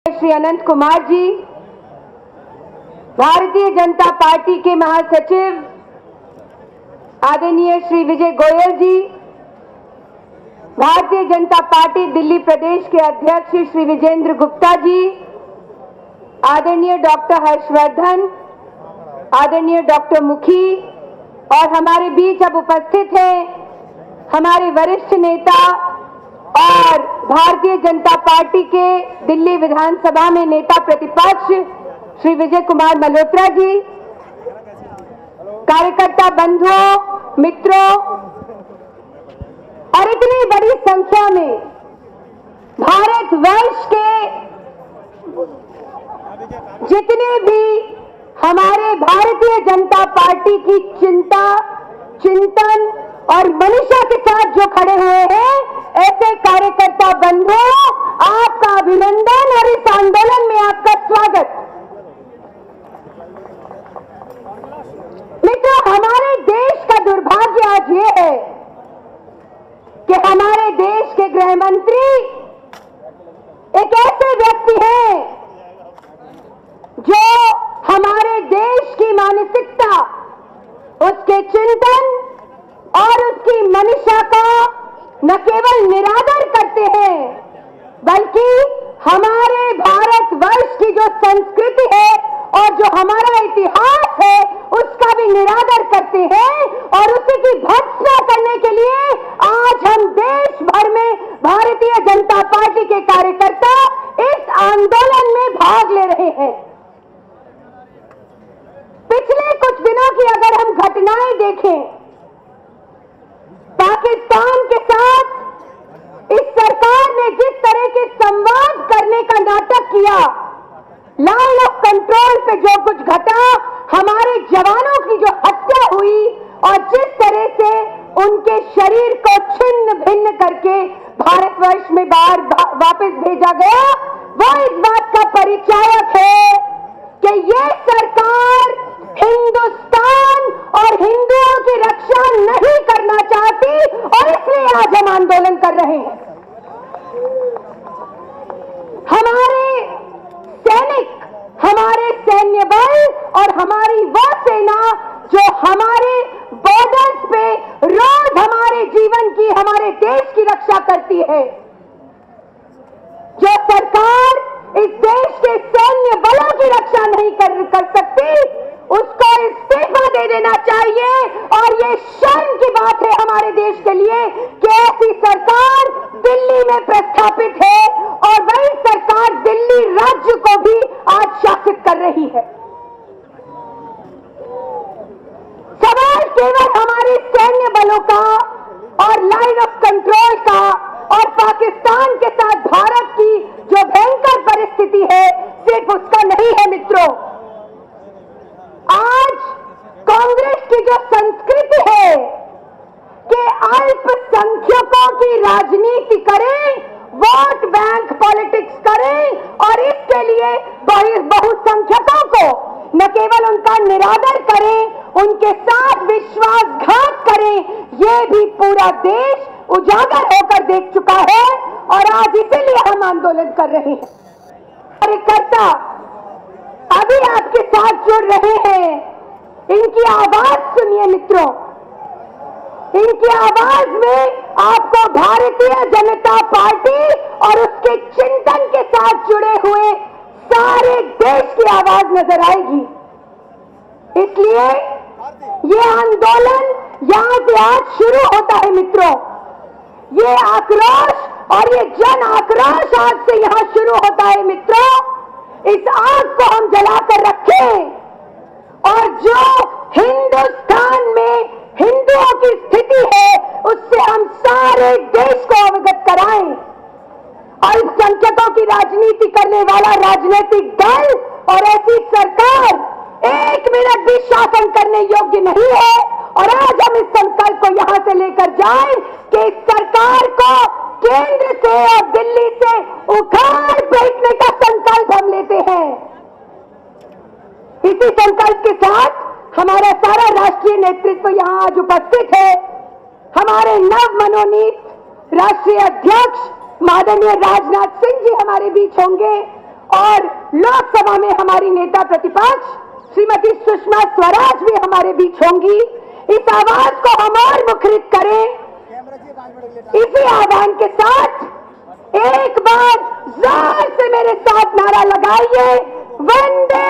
श्री अनंत Kumar ji, Bharatiya Janata party के महासचिव आदरणीय श्री विजय गोयल जी, भारतीय जनता पार्टी दिल्ली प्रदेश के अध्यक्ष श्री विजेंद्र गुप्ता जी, आदरणीय डॉक्टर हर्षवर्धन, आदरणीय डॉक्टर मुखी और हमारे बीच अब उपस्थित हैं हमारे वरिष्ठ नेता और भारतीय जनता पार्टी के दिल्ली विधानसभा में नेता प्रतिपक्ष श्री विजय कुमार मल्होत्रा जी, कार्यकर्ता बंधुओं, मित्रों और इतनी बड़ी संख्या में भारतवर्ष के जितने भी हमारे भारतीय जनता पार्टी की चिंता, चिंतन और मनीषा के साथ जो खड़े हुए हैं, ऐसे कार्यकर्ता बंधुओं, आपका अभिनंदन और इस आंदोलन में आपका स्वागत। मित्रों, हमारे देश का दुर्भाग्य आज ये है कि हमारे देश के गृह मंत्री एक ऐसे व्यक्ति हैं जो हमारे देश की मानसिकता, उसके चिंतन और उसकी मनीषा का न केवल निरादर करते हैं, बल्कि हमारे भारतवर्ष की जो संस्कृति है और जो हमारा इतिहास है, उसका भी निरादर करते हैं और उसी की भर्त्सना करने के लिए आज हम देश भर में भारतीय जनता पार्टी के कार्यकर्ता इस आंदोलन में भाग ले रहे हैं। पिछले कुछ दिनों की अगर हम घटनाएं देखें, पाकिस्तान के साथ इस सरकार ने जिस तरह के संवाद करने का नाटक किया, लाइन ऑफ कंट्रोल पे जो कुछ घटा, हमारे जवानों की जो हत्या हुई और जिस तरह से उनके शरीर को छिन्न भिन्न करके भारतवर्ष में बाहर वापस भेजा गया, वो इस बात का परिचायक है कि ये सरकार हिंदुस्तान और हिंदुओं की रक्षा नहीं करना चाहती और इसलिए आज हम आंदोलन कर रहे हैं। हमारे सैनिक, हमारे सैन्य बल और हमारी वो सेना जो हमारे बॉर्डर्स पे रोज हमारे जीवन की, हमारे देश की रक्षा करती है, जो सरकार इस देश के सैन्य बलों की रक्षा नहीं कर सकती, उसको इस्तीफा दे देना चाहिए। और ये शर्म की बात है हमारे देश के लिए कि ऐसी सरकार दिल्ली में प्रस्थापित है और वही सरकार दिल्ली राज्य को भी आज शासित कर रही है। सवाल केवल हमारे सैन्य बलों का और लाइन ऑफ कंट्रोल का और पाकिस्तान के साथ भारत की जो भयंकर परिस्थिति है, सिर्फ उसका नहीं है मित्रों। आज कांग्रेस की जो संस्कृति है कि अल्पसंख्यकों की राजनीति करें, वोट बैंक पॉलिटिक्स करें और इसके लिए बहुसंख्यकों को न केवल उनका निरादर करें, उनके साथ विश्वासघात करें, ये भी पूरा देश उजागर होकर देख चुका है और आज इसीलिए हम आंदोलन कर रहे हैं। कार्यकर्ता अभी आपके साथ जुड़ रहे हैं, इनकी आवाज सुनिए मित्रों। इनकी आवाज में आपको भारतीय जनता पार्टी और उसके चिंतन के साथ जुड़े हुए सारे देश की आवाज नजर आएगी। इसलिए ये आंदोलन यहां से आज शुरू होता है मित्रों। ये आक्रोश और ये जन आक्रोश आज से यहां शुरू होता है मित्रों। इस आग को हम जलाकर रखें और जो हिंदुस्तान में हिंदुओं की स्थिति है, उससे हम सारे देश को अवगत कराएं। अल्पसंख्यकों की राजनीति करने वाला राजनीतिक दल और ऐसी सरकार एक मिनट भी शासन करने योग्य नहीं है और आज हम इस संकल्प को यहां से लेकर जाएं कि इस सरकार को केंद्र से और दिल्ली से उखाड़ फेंकने का संकल्प हम लेते हैं। इसी संकल्प के साथ हमारा सारा राष्ट्रीय नेतृत्व यहां आज उपस्थित है। हमारे नव मनोनीत राष्ट्रीय अध्यक्ष माननीय राजनाथ सिंह जी हमारे बीच होंगे और लोकसभा में हमारी नेता प्रतिपक्ष श्रीमती सुषमा स्वराज भी हमारे बीच होंगी। इस आवाज को हम और मुखरित करें। इसी आह्वान के साथ एक बार जोर से मेरे साथ नारा लगाइए, वंदे